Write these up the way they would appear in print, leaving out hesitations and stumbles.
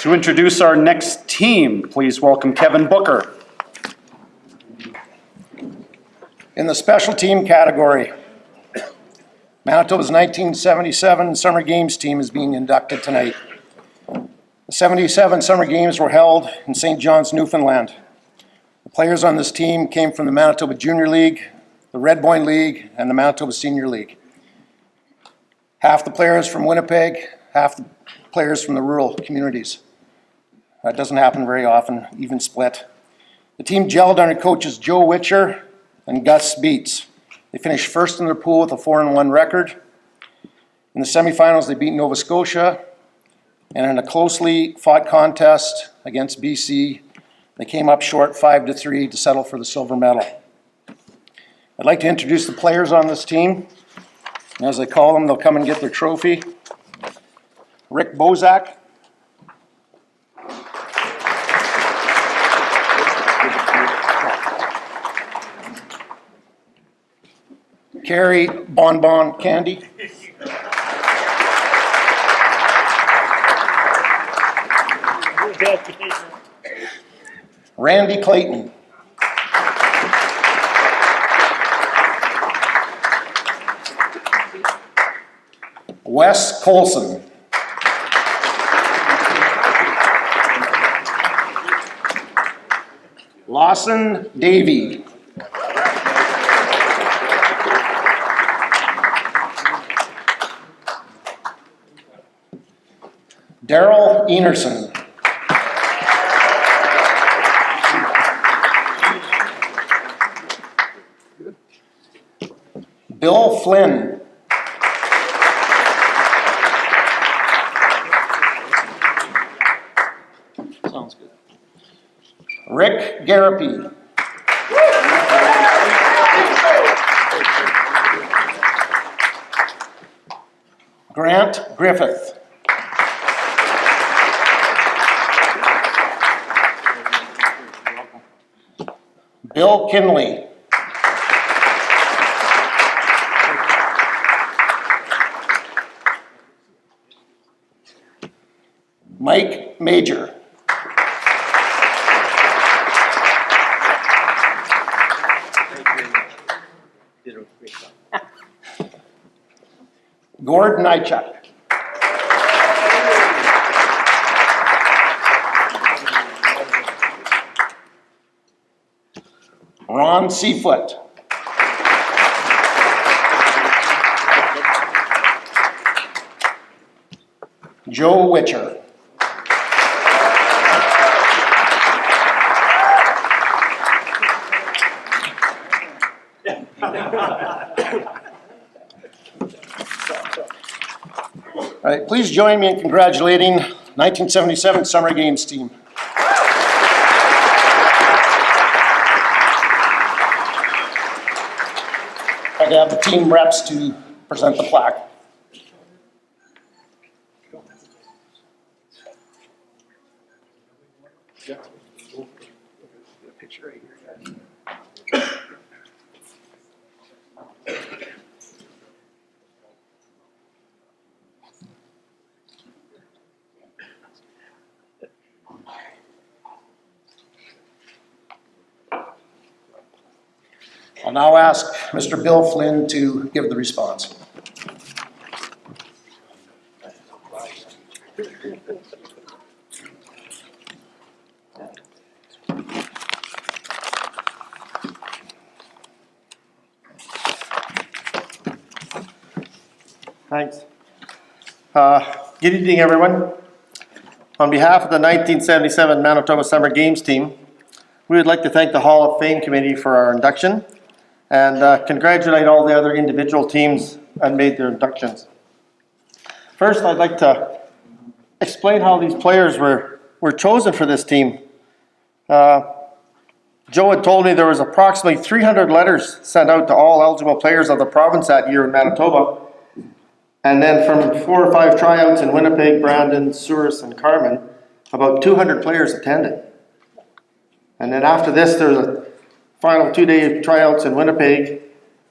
To introduce our next team, please welcome Kevin Booker. In the special team category, Manitoba's 1977 Summer Games team is being inducted tonight. The 77 Summer Games were held in St. John's, Newfoundland. The players on this team came from the Manitoba Junior League, the Red Boyne League, and the Manitoba Senior League. Half the players from Winnipeg, half the players from the rural communities. That doesn't happen very often, even split. The team gelled under coaches Joe Witcher and Gus Beats. They finished first in their pool with a 4-1 record. In the semifinals, they beat Nova Scotia, and in a closely fought contest against BC, they came up short 5-3 to settle for the silver medal. I'd like to introduce the players on this team. And as I call them, they'll come and get their trophy. Rick Bozak. Carrie Bonbon Candy. Randy Clayton. Wes Colson. Lawson Davey. Daryl Enerson. Bill Flynn. Sounds good. Rick Garapi. Grant Griffith. Bill Kinley. Mike Major. Gord Nychuk. Ron Seafoot. Joe Witcher. All right, please join me in congratulating 1977 Summer Games team. I have the team reps to present the plaque. I'll now ask Mr. Bill Flynn to give the response. Thanks. Good evening, everyone. On behalf of the 1977 Manitoba Summer Games team, we would like to thank the Hall of Fame Committee for our induction and congratulate all the other individual teams that made their inductions. First, I'd like to explain how these players were chosen for this team. Joe had told me there was approximately 300 letters sent out to all eligible players of the province that year in Manitoba. And then from 4 or 5 tryouts in Winnipeg, Brandon, Souris, and Carman, about 200 players attended. And then after this, there was a final 2-day tryouts in Winnipeg,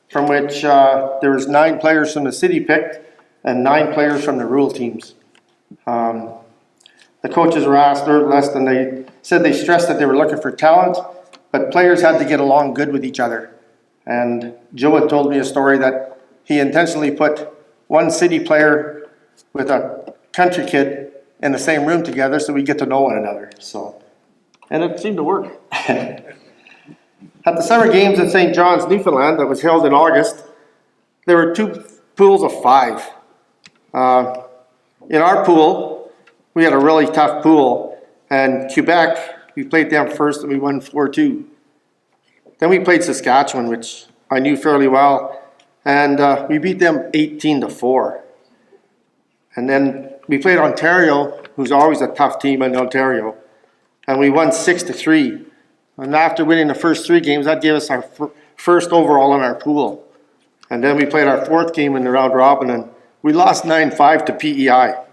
from which there was 9 players from the city picked and 9 players from the rural teams. The the coaches were asked or less than they said they stressed that they were looking for talent, but players had to get along good with each other. And Joe had told me a story that he intentionally put one city player with a country kid in the same room together so we get to know one another. So, and it seemed to work. At the Summer Games in St. John's, Newfoundland, that was held in August, there were 2 pools of 5. In our pool, we had a really tough pool, and Quebec, we played them first and we won 4-2. Then we played Saskatchewan, which I knew fairly well, and we beat them 18-4. And then we played Ontario, who's always a tough team in Ontario, and we won 6-3. And after winning the first 3 games, that gave us our first overall in our pool. And then we played our 4th game in the round robin, and we lost 9-5 to PEI.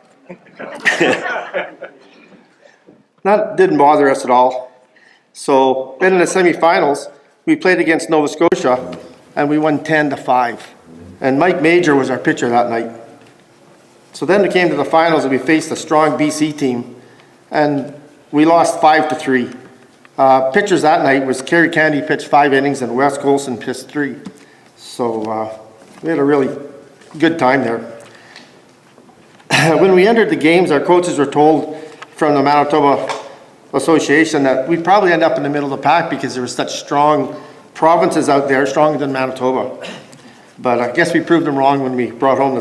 That didn't bother us at all. So then in the semifinals, we played against Nova Scotia, and we won 10-5. And Mike Major was our pitcher that night. So then we came to the finals, and we faced a strong BC team, and we lost 5-3. Pitchers that night was Kerry Candy pitched 5 innings, and Wes Colson pitched 3. So we had a really good time there. When we entered the games, our coaches were told from the Manitoba Association that we'd probably end up in the middle of the pack because there were such strong provinces out there, stronger than Manitoba. But I guess we proved them wrong when we brought home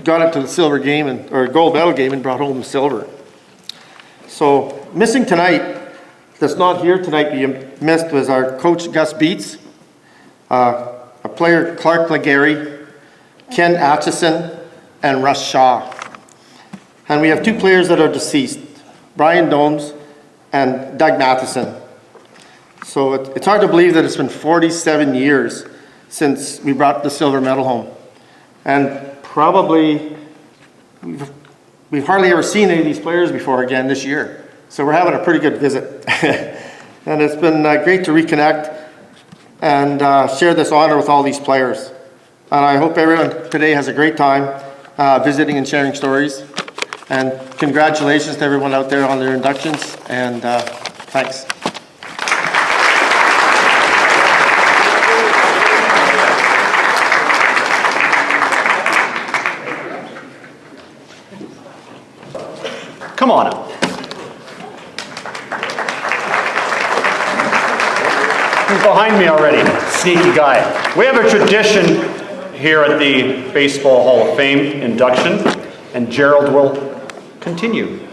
got it to the silver game or gold medal game and brought home the silver. So missing tonight, that's not here tonight, we missed was our coach Gus Beets, a player Clark Legary, Ken Atchison, and Russ Shaw. And we have 2 players that are deceased, Brian Domes and Doug Matheson. So it's hard to believe that it's been 47 years since we brought the silver medal home. And probably we've hardly ever seen any of these players before again this year. So we're having a pretty good visit. And it's been great to reconnect and share this honor with all these players. And I hope everyone today has a great time visiting and sharing stories. And congratulations to everyone out there on their inductions, and thanks. Come on up. He's behind me already, sneaky guy. We have a tradition here at the Baseball Hall of Fame induction, and Gerald will continue